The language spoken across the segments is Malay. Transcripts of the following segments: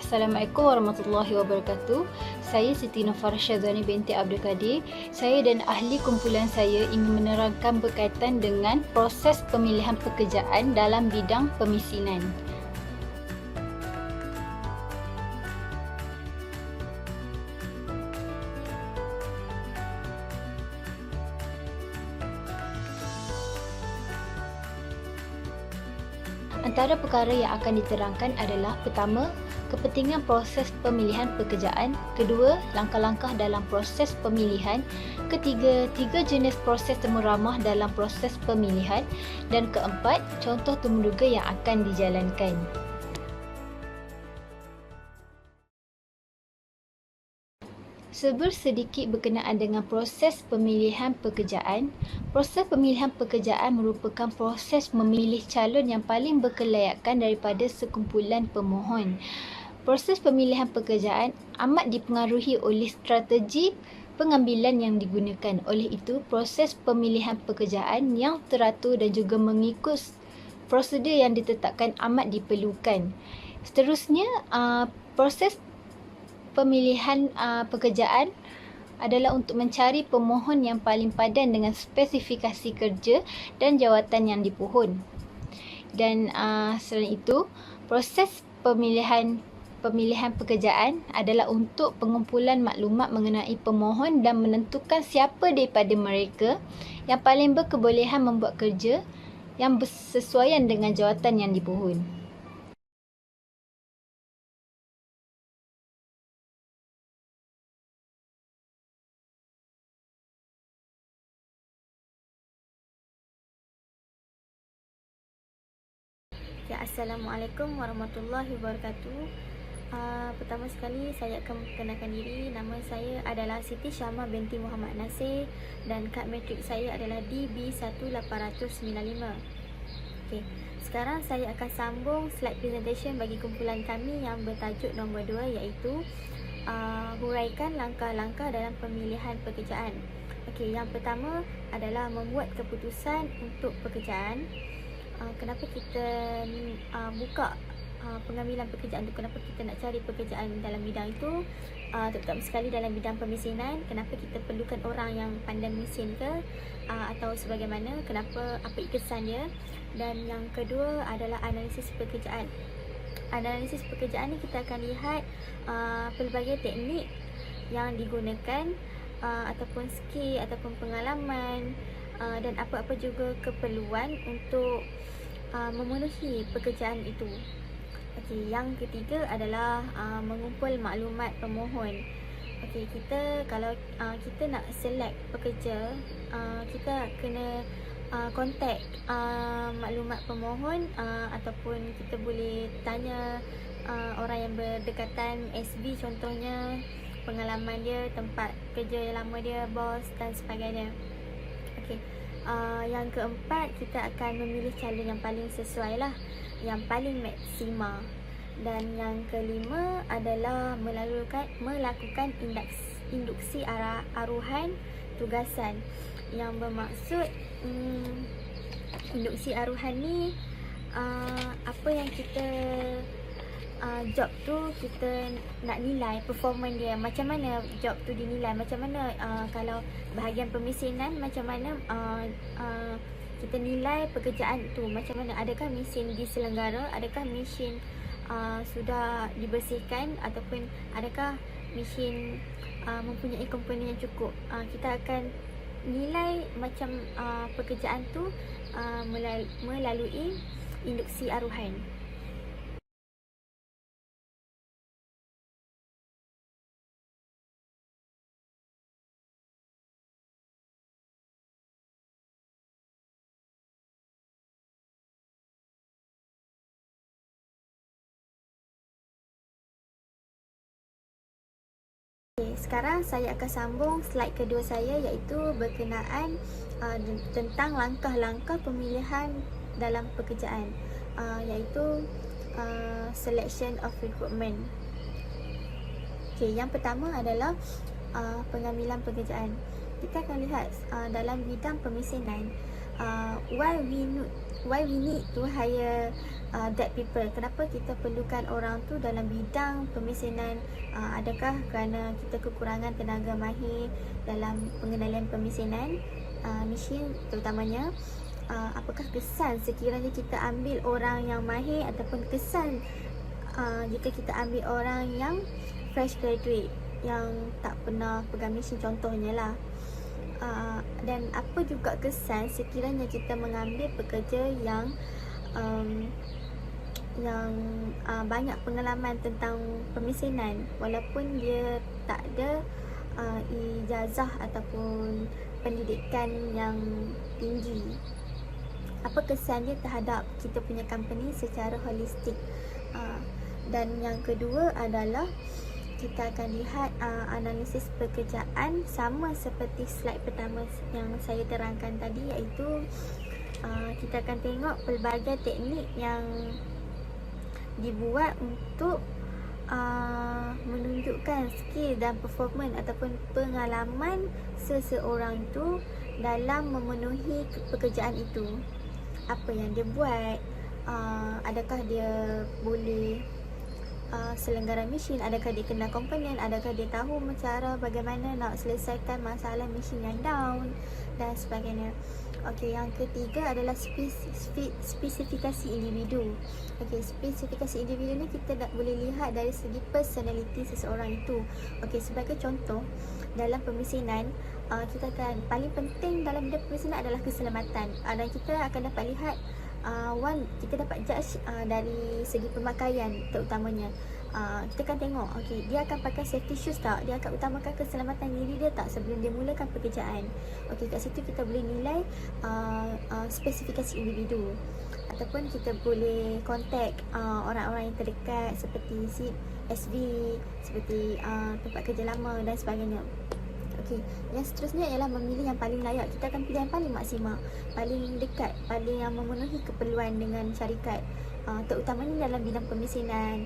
Assalamualaikum warahmatullahi wabarakatuh. Saya Siti Nofar Syazwani binti Abdul Kadir. Saya dan ahli kumpulan saya ingin menerangkan berkaitan dengan proses pemilihan pekerjaan dalam bidang pemisinan. Antara perkara yang akan diterangkan adalah: pertama, kepentingan proses pemilihan pekerjaan; kedua, langkah-langkah dalam proses pemilihan; ketiga, tiga jenis proses temu ramah dalam proses pemilihan; dan keempat, contoh temuduga yang akan dijalankan. Sedikit berkenaan dengan proses pemilihan pekerjaan. Proses pemilihan pekerjaan merupakan proses memilih calon yang paling berkelayakan daripada sekumpulan pemohon. Proses pemilihan pekerjaan amat dipengaruhi oleh strategi pengambilan yang digunakan. Oleh itu, proses pemilihan pekerjaan yang teratur dan juga mengikut prosedur yang ditetapkan amat diperlukan. Seterusnya, proses pemilihan pekerjaan adalah untuk mencari pemohon yang paling padan dengan spesifikasi kerja dan jawatan yang dipohon. Dan selain itu, proses pemilihan pekerjaan adalah untuk pengumpulan maklumat mengenai pemohon dan menentukan siapa daripada mereka yang paling berkebolehan membuat kerja yang bersesuaian dengan jawatan yang dipohon. Ya, Assalamualaikum warahmatullahi wabarakatuh. Pertama sekali saya akan perkenalkan diri. Nama saya adalah Siti Syamah binti Muhammad Nasir dan kad matrik saya adalah DB1895. Okey, sekarang saya akan sambung slide presentation bagi kumpulan kami yang bertajuk nombor 2, iaitu huraikan langkah-langkah dalam pemilihan pekerjaan. Okey, yang pertama adalah membuat keputusan untuk pekerjaan. Kenapa kita buka pengambilan pekerjaan tu, kenapa kita nak cari pekerjaan dalam bidang itu, terutama sekali dalam bidang pemisinan. Kenapa kita perlukan orang yang pandai mesin ke, atau sebagaimana, kenapa, apa ikesan dia. Dan yang kedua adalah analisis pekerjaan. Analisis pekerjaan ni kita akan lihat pelbagai teknik yang digunakan, ataupun skill ataupun pengalaman, dan apa-apa juga keperluan untuk memenuhi pekerjaan itu. Okey, yang ketiga adalah mengumpul maklumat pemohon. Okey, kalau kita nak select pekerja, kita kena contact maklumat pemohon, ataupun kita boleh tanya orang yang berdekatan, SB contohnya, pengalaman dia, tempat kerja yang lama dia, bos dan sebagainya. Okey, yang keempat, kita akan memilih calon yang paling sesuai lah, yang paling maksima. Dan yang kelima adalah melakukan induksi aruhan tugasan, yang bermaksud induksi aruhan ni apa yang kita job tu kita nak nilai performance dia, macam mana job tu dinilai, macam mana kalau bahagian pemisinan, macam mana kita nilai pekerjaan tu, macam mana, adakah mesin diselenggara, adakah mesin sudah dibersihkan, ataupun adakah mesin mempunyai komponen yang cukup. Kita akan nilai macam pekerjaan tu melalui induksi aruhan. Sekarang saya akan sambung slide kedua saya, iaitu berkenaan tentang langkah-langkah pemilihan dalam pekerjaan, iaitu selection of recruitment. Okey, yang pertama adalah pengambilan pekerjaan. Kita akan lihat dalam bidang pemisinan, why we need to hire that people. Kenapa kita perlukan orang tu dalam bidang pemesanan? Adakah kerana kita kekurangan tenaga mahir dalam pengendalian pemesanan mesin terutamanya? Apakah kesan sekiranya kita ambil orang yang mahir, ataupun kesan jika kita ambil orang yang fresh graduate yang tak pernah pegang mesin contohnya lah. Dan apa juga kesan sekiranya kita mengambil pekerja yang banyak pengalaman tentang pemesanan walaupun dia tak ada ijazah ataupun pendidikan yang tinggi. Apa kesan dia terhadap kita punya company secara holistik? Dan yang kedua adalah kita akan lihat analisis pekerjaan sama seperti slide pertama yang saya terangkan tadi, iaitu kita akan tengok pelbagai teknik yang dibuat untuk menunjukkan skill dan performance ataupun pengalaman seseorang itu dalam memenuhi pekerjaan itu. Apa yang dia buat, adakah dia boleh selenggara mesin, adakah dia kenal komponen, adakah dia tahu cara bagaimana nak selesaikan masalah mesin yang down dan sebagainya. Okey, yang ketiga adalah spesifikasi individu. Okey, spesifikasi individu ni kita boleh lihat dari segi personality seseorang itu. Okey, sebagai contoh, dalam pemesanan kita akan, paling penting dalam bidang pemesanan adalah keselamatan. Dan kita akan dapat lihat kita dapat judge dari segi pemakaian terutamanya. Kita akan tengok, okey, dia akan pakai safety shoes tak? Dia akan utamakan keselamatan diri dia tak sebelum dia mulakan pekerjaan? Okey, kat situ kita boleh nilai spesifikasi individu. Ataupun kita boleh contact orang-orang yang terdekat seperti SV, seperti tempat kerja lama dan sebagainya. Okey, yang seterusnya ialah memilih yang paling layak. Kita akan pilih yang paling maksimal, paling dekat, paling yang memenuhi keperluan dengan syarikat, terutamanya dalam bidang pemesanan,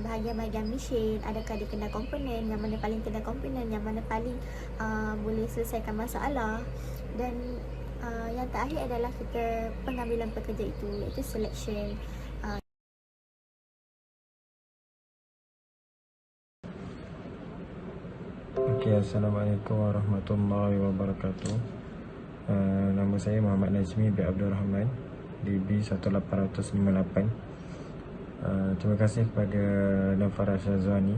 bahagian-bahagian mesin, adakah dia kenal komponen, yang mana paling kenal komponen, yang mana paling boleh selesaikan masalah. Dan yang terakhir adalah kita pengambilan pekerja itu, iaitu selection. Okay, Assalamualaikum warahmatullahi wabarakatuh. Nama saya Muhammad Najmi bin Abdul Rahman, DB 1858. Terima kasih kepada Nafara Syazwani.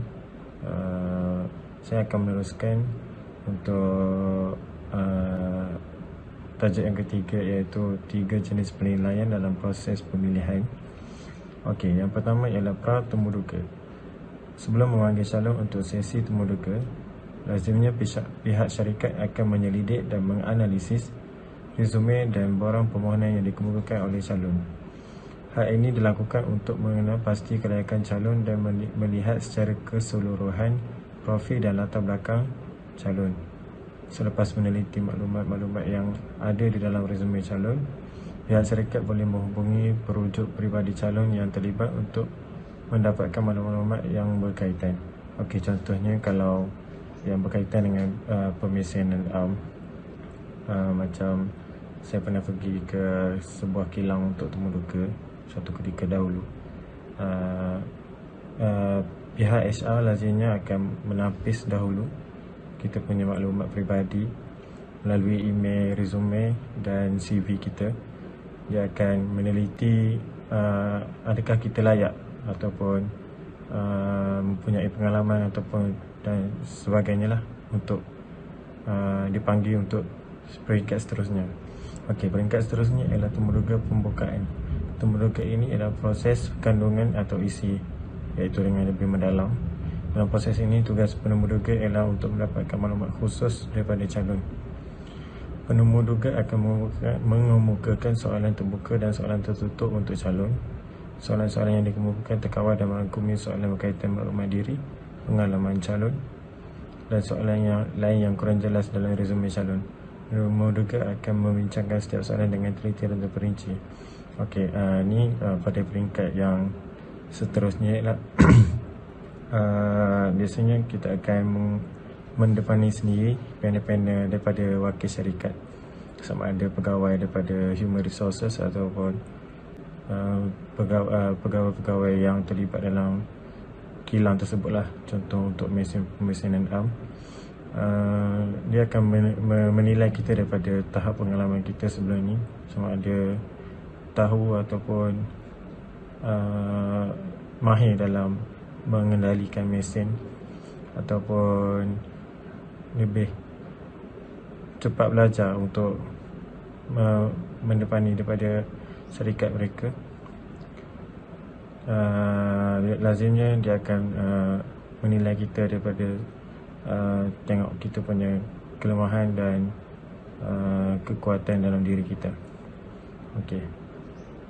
Saya akan meneruskan untuk tajuk yang ketiga, iaitu 3 jenis penilaian dalam proses pemilihan. Okey, yang pertama ialah pra-temuduga. Sebelum memanggil calon untuk sesi temuduga, lazimnya pihak syarikat akan menyelidik dan menganalisis resume dan borang permohonan yang dikemukakan oleh calon. Hal ini dilakukan untuk mengenal pasti kelayakan calon dan melihat secara keseluruhan profil dan latar belakang calon. Selepas meneliti maklumat-maklumat yang ada di dalam resume calon, pihak syarikat boleh menghubungi perujuk peribadi calon yang terlibat untuk mendapatkan maklumat-maklumat yang berkaitan. Okey, contohnya kalau yang berkaitan dengan pemesanan macam saya pernah pergi ke sebuah kilang untuk temuduga suatu ketika dahulu. Pihak HR lazimnya akan menapis dahulu kita punya maklumat peribadi melalui email, resume dan CV kita. Dia akan meneliti adakah kita layak ataupun mempunyai pengalaman ataupun dan sebagainya lah untuk dipanggil untuk peringkat seterusnya. Okey, peringkat seterusnya ialah temuduga pembukaan. Temuduga ini ialah proses kandungan atau isi, iaitu dengan lebih mendalam. Dalam proses ini, tugas penemuduga ialah untuk mendapatkan maklumat khusus daripada calon. Penemuduga akan mengemukakan soalan terbuka dan soalan tertutup untuk calon. Soalan-soalan yang dikemukakan terkawal dan merangkumi soalan berkaitan maklumat diri, pengalaman calon dan soalan yang lain yang kurang jelas dalam resume calon. Penemuduga akan membincangkan setiap soalan dengan teliti dan terperinci. Okey, ni pada peringkat yang seterusnya ialah biasanya kita akan mendepani sendiri panel-panel daripada wakil syarikat. sama ada pegawai daripada Human Resources ataupun pegawai-pegawai yang terlibat dalam kilang tersebut lah. Contoh untuk pemesinan am, dia akan menilai kita daripada tahap pengalaman kita sebelum ni, sama ada tahu ataupun mahir dalam mengendalikan mesin ataupun lebih cepat belajar untuk mendepani daripada syarikat mereka. Lazimnya dia akan menilai kita daripada tengok kita punya kelemahan dan kekuatan dalam diri kita.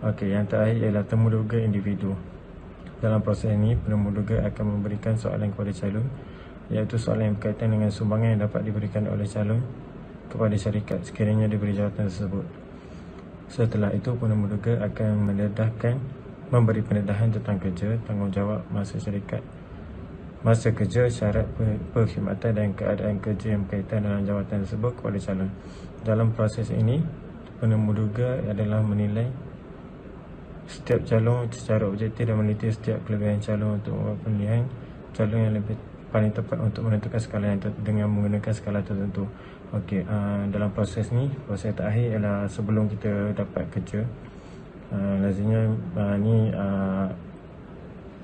Okey, yang terakhir ialah temuduga individu. Dalam proses ini, penemuduga akan memberikan soalan kepada calon, iaitu soalan yang berkaitan dengan sumbangan yang dapat diberikan oleh calon kepada syarikat sekiranya diberi jawatan tersebut. Setelah itu, penemuduga akan memberi pendedahan tentang kerja, tanggungjawab masa syarikat, masa kerja, syarat perkhidmatan dan keadaan kerja yang berkaitan dengan jawatan tersebut kepada calon. Dalam proses ini, penemuduga adalah menilai setiap calon secara objektif dan meneliti setiap kelebihan calon untuk membuat pemilihan calon yang lebih paling tepat untuk menentukan skala yang dengan menggunakan skala tertentu. Dalam proses ni, proses terakhir ialah sebelum kita dapat kerja. Lazimnya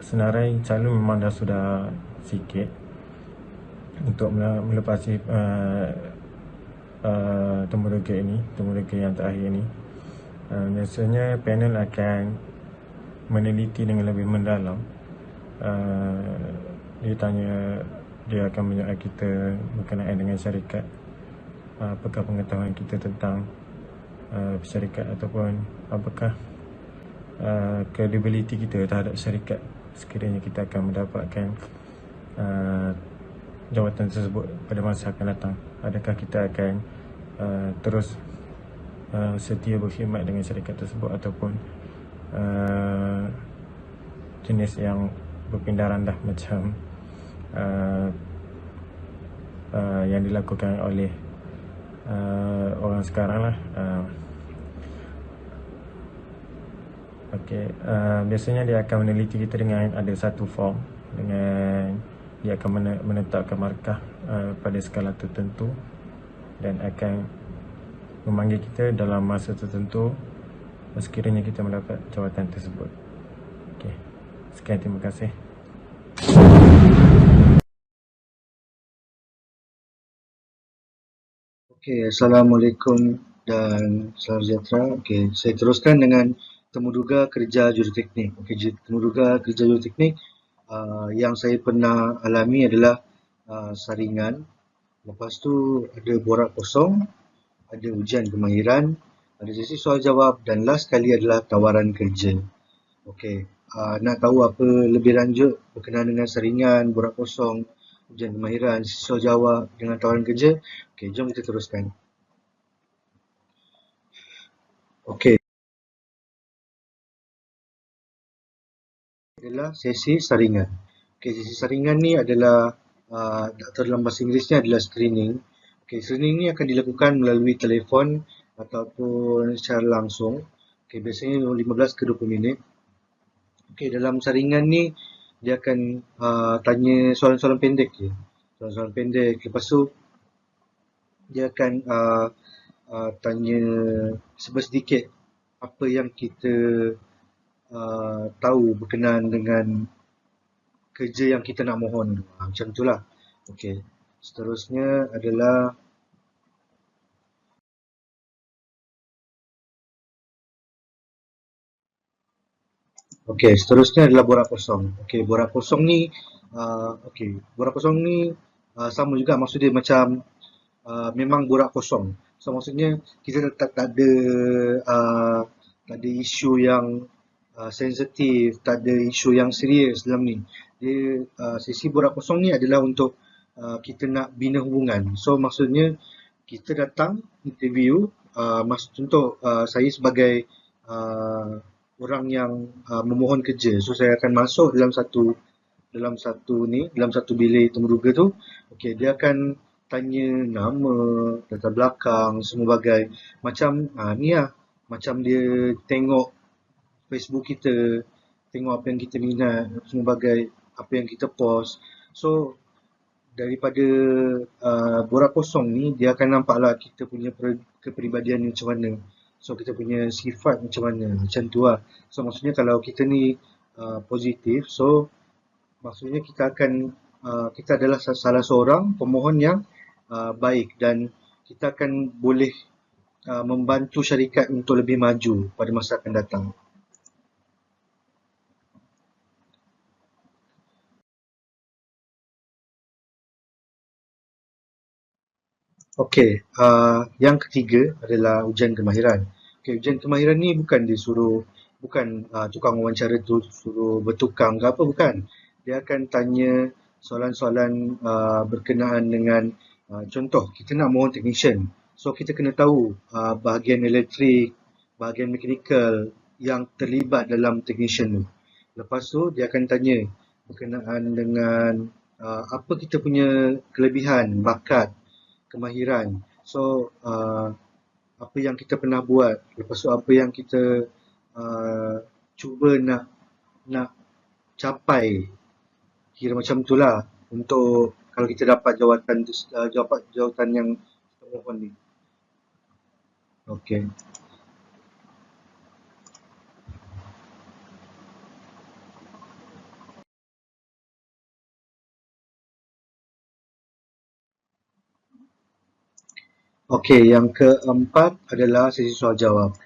senarai calon memang dah sudah sikit untuk melepasi temuduga yang terakhir ini. Biasanya panel akan meneliti dengan lebih mendalam. Dia akan menyoal kita berkenaan dengan syarikat, apakah pengetahuan kita tentang syarikat ataupun apakah credibility kita terhadap syarikat sekiranya kita akan mendapatkan jawatan tersebut pada masa akan datang. Adakah kita akan terus setia berkhidmat dengan syarikat tersebut ataupun jenis yang berpindah randah macam yang dilakukan oleh orang sekarang lah. Biasanya dia akan meneliti kita dengan ada satu form, dengan dia akan menetapkan markah pada skala tertentu dan akan memanggil kita dalam masa tertentu sekiranya kita mendapat jawatan tersebut. Sekian, terima kasih. Assalamualaikum dan salam sejahtera. Saya teruskan dengan temuduga kerja juruteknik. Temuduga kerja juruteknik yang saya pernah alami adalah saringan. Lepas tu ada borak kosong, ada ujian kemahiran, ada sesi soal jawab dan last sekali adalah tawaran kerja. Nak tahu apa lebih lanjut berkenaan dengan saringan, borak kosong, ujian kemahiran, sesi soal jawab dengan tawaran kerja? Jom kita teruskan. Adalah sesi saringan. Sesi saringan ni adalah atau dalam bahasa Inggerisnya adalah screening. Screening ni akan dilakukan melalui telefon ataupun secara langsung. Biasanya 15 ke 20 minit. Dalam saringan ni dia akan tanya soalan-soalan pendek je. Soalan-soalan pendek. Lepas tu dia akan tanya sedikit apa yang kita tahu berkenaan dengan kerja yang kita nak mohon. Macam itulah. Seterusnya adalah borak kosong. Borak kosong ni sama juga, maksud dia macam memang borak kosong. So maksudnya kita tak ada isu yang sensitif, tak ada isu yang serius dalam ni. Dia sesi borak kosong ni adalah untuk kita nak bina hubungan. So maksudnya kita datang interview, contoh saya sebagai orang yang memohon kerja. So saya akan masuk dalam satu bilik temuduga tu. Dia akan tanya nama, latar belakang, semua bagai. Macam ni lah, macam dia tengok Facebook kita, tengok apa yang kita minat, semua bagai, apa yang kita post. So daripada borak kosong ni, dia akan nampaklah kita punya kepribadian macam mana. So kita punya sifat macam mana, macam tu lah. So maksudnya kalau kita ni positif, so maksudnya kita akan kita adalah salah seorang pemohon yang baik, dan kita akan boleh membantu syarikat untuk lebih maju pada masa akan datang. Okey, yang ketiga adalah ujian kemahiran. Okey, ujian kemahiran ni bukan tukang wawancara tu suruh bertukang ke apa, bukan. Dia akan tanya soalan-soalan berkenaan dengan contoh, kita nak mohon technician. So kita kena tahu bahagian elektrik, bahagian mechanical yang terlibat dalam technician tu. Lepas tu dia akan tanya berkenaan dengan apa kita punya kelebihan, bakat, kemahiran. So apa yang kita pernah buat, lepas tu apa yang kita cuba nak capai, kira macam itulah, untuk kalau kita dapat jawatan yang kita mohon ni. Okey. Okey, yang keempat adalah sesi soal jawab.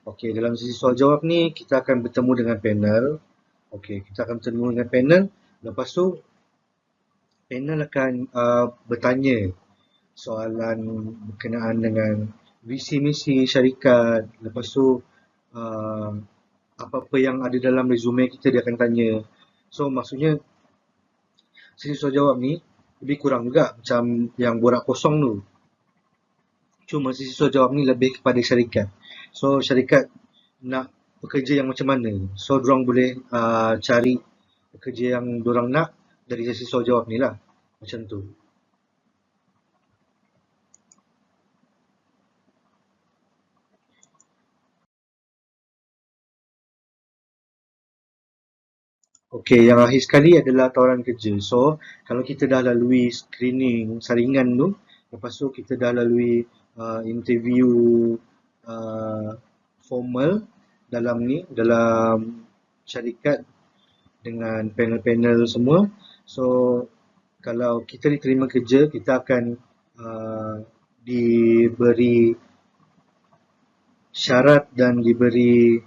Okey, dalam sesi soal jawab ni kita akan bertemu dengan panel. Okey, kita akan bertemu dengan panel. Lepas tu panel akan bertanya soalan berkenaan dengan visi misi syarikat. Lepas tu apa-apa yang ada dalam resume kita dia akan tanya. So maksudnya sesi soal jawab ni lebih kurang juga macam yang borak kosong tu. Cuma sesi soal jawab ni lebih kepada syarikat. So syarikat nak pekerja yang macam mana. So diorang boleh cari pekerja yang diorang nak dari sesi soal jawab ni lah. Macam tu. Okey, yang akhir sekali adalah tawaran kerja. So kalau kita dah lalui screening saringan tu, lepas tu kita dah lalui interview formal dalam syarikat dengan panel-panel semua. So kalau kita diterima kerja, kita akan diberi syarat dan diberi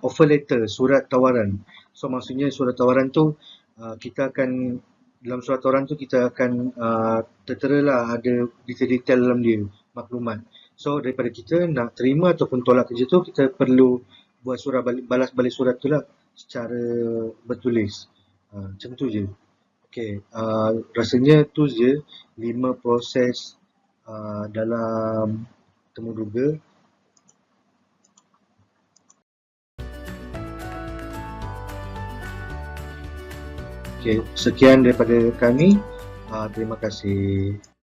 offer letter, surat tawaran. So maksudnya surat tawaran tu dalam surat tawaran tu kita akan terteralah ada detail-detail dalam dia, maklumat. So daripada kita nak terima ataupun tolak kerja tu, kita perlu buat balas balik surat tu lah secara bertulis. Macam tu je. Okay, rasanya tu je 5 proses dalam temuduga. Okay, sekian daripada kami. Terima kasih.